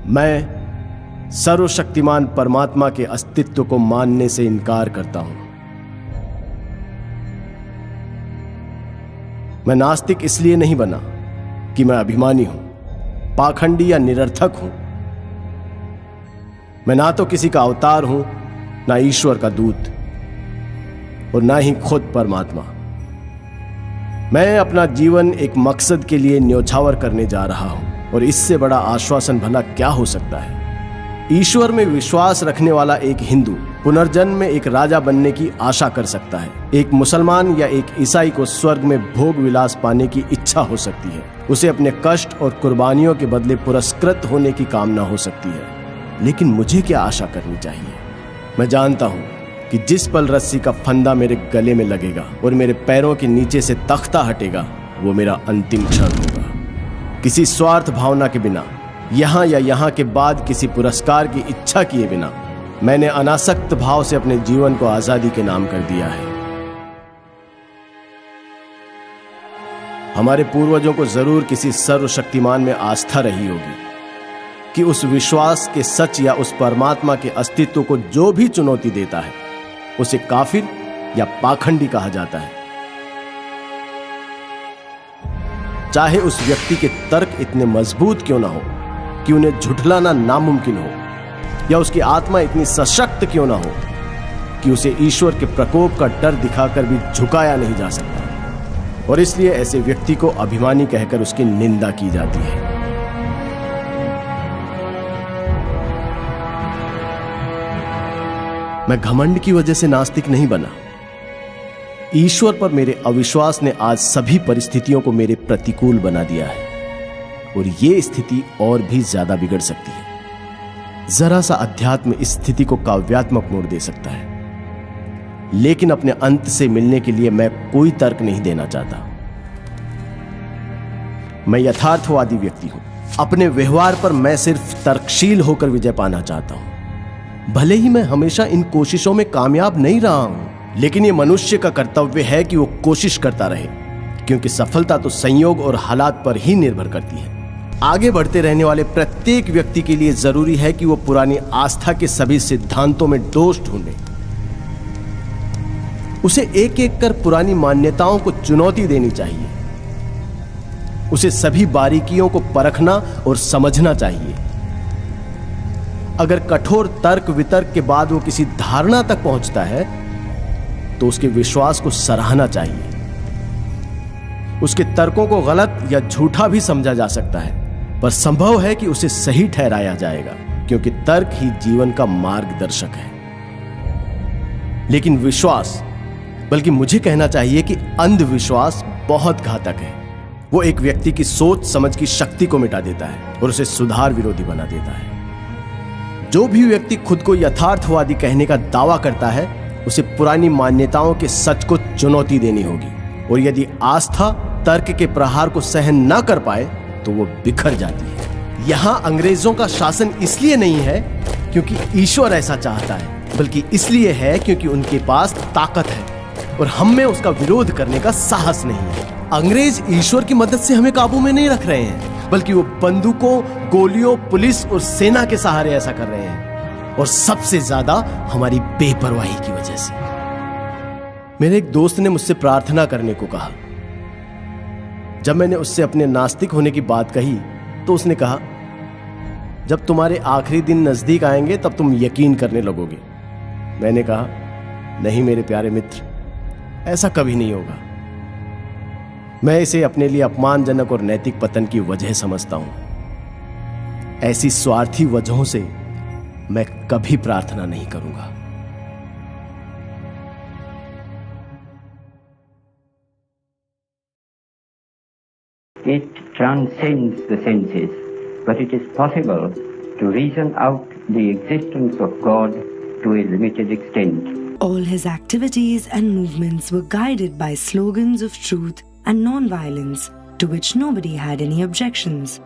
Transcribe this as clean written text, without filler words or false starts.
मैं सर्वशक्तिमान परमात्मा के अस्तित्व को मानने से इनकार करता हूं। मैं नास्तिक इसलिए नहीं बना कि मैं अभिमानी हूं, पाखंडी या निरर्थक हूं। मैं ना तो किसी का अवतार हूं, ना ईश्वर का दूत, और ना ही खुद परमात्मा। मैं अपना जीवन एक मकसद के लिए न्योछावर करने जा रहा हूं, और इससे बड़ा आश्वासन भला क्या हो सकता है। ईश्वर में विश्वास रखने वाला एक हिंदू पुनर्जन्म में एक राजा बनने की आशा कर सकता है। एक मुसलमान या एक ईसाई को स्वर्ग में भोग विलास पाने की इच्छा हो सकती है। उसे अपने कष्ट और कुर्बानियों के बदले पुरस्कृत होने की कामना हो सकती है। लेकिन मुझे क्या आशा करनी चाहिए? मैं जानता हूं कि जिस पल रस्सी का फंदा मेरे गले में लगेगा और मेरे पैरों के नीचे से तख्ता हटेगा, वो मेरा अंतिम क्षण होगा। किसी स्वार्थ भावना के बिना, यहां या यहां के बाद किसी पुरस्कार की इच्छा किए बिना, मैंने अनासक्त भाव से अपने जीवन को आजादी के नाम कर दिया है। हमारे पूर्वजों को जरूर किसी सर्वशक्तिमान में आस्था रही होगी कि उस विश्वास के सच या उस परमात्मा के अस्तित्व को जो भी चुनौती देता है, उसे काफिर या पाखंडी कहा जाता है। चाहे उस व्यक्ति के तर्क इतने मजबूत क्यों ना हो कि उन्हें झुठलाना नामुमकिन हो, या उसकी आत्मा इतनी सशक्त क्यों ना हो कि उसे ईश्वर के प्रकोप का डर दिखाकर भी झुकाया नहीं जा सकता, और इसलिए ऐसे व्यक्ति को अभिमानी कहकर उसकी निंदा की जाती है। मैं घमंड की वजह से नास्तिक नहीं बना। ईश्वर पर मेरे अविश्वास ने आज सभी परिस्थितियों को मेरे प्रतिकूल बना दिया है, और ये स्थिति और भी ज्यादा बिगड़ सकती है। जरा सा अध्यात्म इस स्थिति को काव्यात्मक मोड़ दे सकता है, लेकिन अपने अंत से मिलने के लिए मैं कोई तर्क नहीं देना चाहता। मैं यथार्थवादी व्यक्ति हूं। अपने व्यवहार पर मैं सिर्फ तर्कशील होकर विजय पाना चाहता हूं। भले ही मैं हमेशा इन कोशिशों में कामयाब नहीं रहा हूं, लेकिन यह मनुष्य का कर्तव्य है कि वो कोशिश करता रहे, क्योंकि सफलता तो संयोग और हालात पर ही निर्भर करती है। आगे बढ़ते रहने वाले प्रत्येक व्यक्ति के लिए जरूरी है कि वो पुरानी आस्था के सभी सिद्धांतों में दोष ढूंढे। उसे एक एक कर पुरानी मान्यताओं को चुनौती देनी चाहिए। उसे सभी बारीकियों को परखना और समझना चाहिए। अगर कठोर तर्क वितर्क के बाद वो किसी धारणा तक पहुंचता है, तो उसके विश्वास को सराहना चाहिए। उसके तर्कों को गलत या झूठा भी समझा जा सकता है, पर संभव है कि उसे सही ठहराया जाएगा, क्योंकि तर्क ही जीवन का मार्गदर्शक है। लेकिन विश्वास, बल्कि मुझे कहना चाहिए कि अंधविश्वास बहुत घातक है। वो एक व्यक्ति की सोच समझ की शक्ति को मिटा देता है और उसे सुधार विरोधी बना देता है। जो भी व्यक्ति खुद को यथार्थवादी कहने का दावा करता है, उसे पुरानी मान्यताओं के सच को चुनौती देनी होगी, और यदि आस्था तर्क के प्रहार को सहन न कर पाए तो वो बिखर जाती है। यहां अंग्रेजों का शासन इसलिए नहीं है क्योंकि ईश्वर ऐसा चाहता है, बल्कि इसलिए है क्योंकि उनके पास ताकत है और हम में उसका विरोध करने का साहस नहीं है। अंग्रेज ईश्वर की मदद से हमें काबू में नहीं रख रहे हैं, बल्कि वो बंदूकों, गोलियों, पुलिस और सेना के सहारे ऐसा कर रहे हैं, और सबसे ज्यादा हमारी बेपरवाही की वजह से। मेरे एक दोस्त ने मुझसे प्रार्थना करने को कहा। जब मैंने उससे अपने नास्तिक होने की बात कही, तो उसने कहा, जब तुम्हारे आखिरी दिन नजदीक आएंगे तब तुम यकीन करने लगोगे। मैंने कहा, नहीं मेरे प्यारे मित्र, ऐसा कभी नहीं होगा। मैं इसे अपने लिए अपमानजनक और नैतिक पतन की वजह समझता हूं। ऐसी स्वार्थी वजहों से मैं कभी प्रार्थना नहीं करूंगा। It transcends the senses, but it is possible to reason out the existence of God to a limited extent. All his activities and movements were guided by slogans of truth and non-violence, to which nobody had any objections.